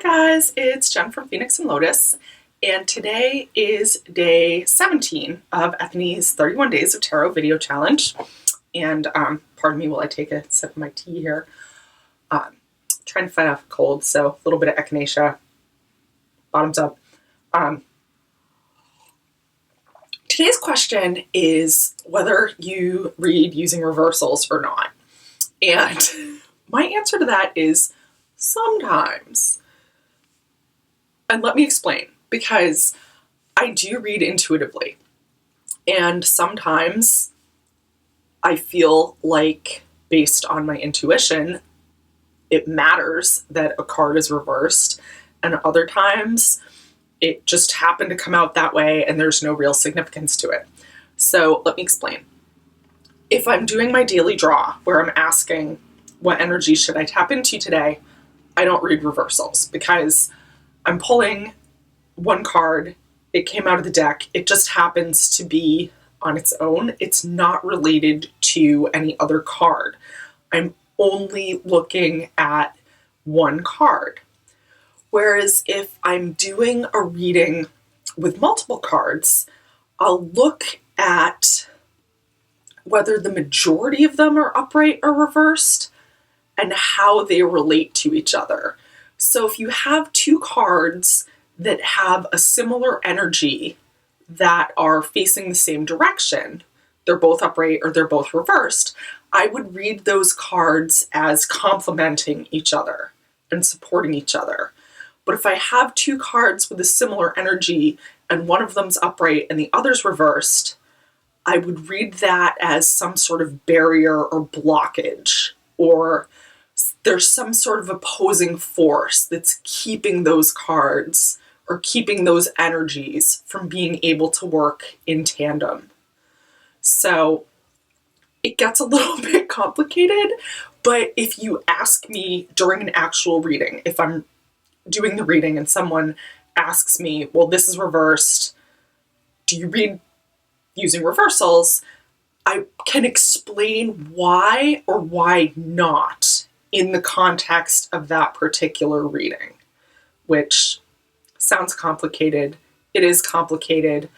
Guys, it's Jen from Phoenix and Lotus, and today is day 17 of Ethony's 31 Days of Tarot video challenge. And pardon me while I take a sip of my tea here. Trying to fight off a cold, so a little bit of echinacea, bottoms up. Today's question is whether you read using reversals or not. And my answer to that is sometimes. And let me explain, because I do read intuitively, and sometimes I feel like, based on my intuition, it matters that a card is reversed, and other times it just happened to come out that way and there's no real significance to it. So let me explain. If I'm doing my daily draw, where I'm asking what energy should I tap into today, I don't read reversals, because I'm pulling one card, it came out of the deck, it just happens to be on its own. It's not related to any other card. I'm only looking at one card. Whereas if I'm doing a reading with multiple cards, I'll look at whether the majority of them are upright or reversed and how they relate to each other. So if you have two cards that have a similar energy that are facing the same direction, they're both upright or they're both reversed, I would read those cards as complementing each other and supporting each other. But if I have two cards with a similar energy and one of them's upright and the other's reversed, I would read that as some sort of barrier or blockage, or there's some sort of opposing force that's keeping those cards or keeping those energies from being able to work in tandem. So it gets a little bit complicated, but if you ask me during an actual reading, if I'm doing the reading and someone asks me, well, this is reversed, do you read using reversals? I can explain why or why not in the context of that particular reading, which sounds complicated. It is complicated.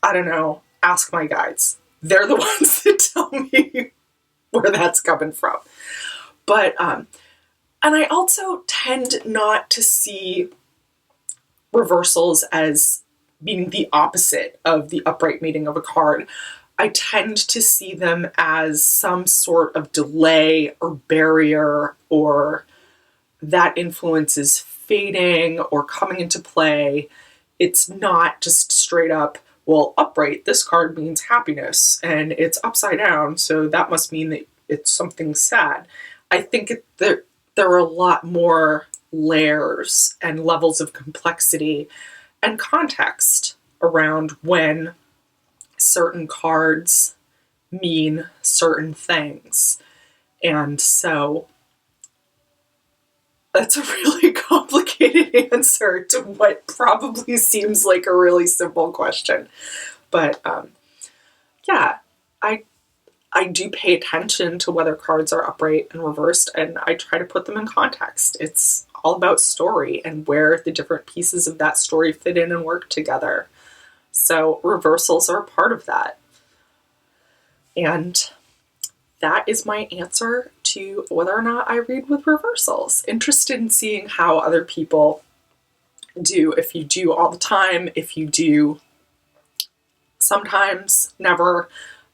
I don't know. Ask my guides. They're the ones that tell me where that's coming from. But, and I also tend not to see reversals as being the opposite of the upright meaning of a card. I tend to see them as some sort of delay or barrier, or that influence is fading or coming into play. It's not just straight up, well, upright, this card means happiness, and it's upside down, so that must mean that it's something sad. I think there are a lot more layers and levels of complexity and context around when certain cards mean certain things. And so that's a really complicated answer to what probably seems like a really simple question. But yeah, I do pay attention to whether cards are upright and reversed, and I try to put them in context. It's all about story and where the different pieces of that story fit in and work together. So reversals are a part of that. And that is my answer to whether or not I read with reversals. Interested in seeing how other people do. If you do all the time, if you do sometimes, never.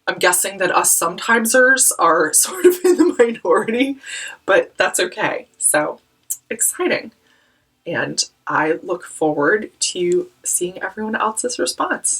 I'm guessing that us sometimesers are sort of in the minority, but that's okay. So exciting. And I look forward to seeing everyone else's response.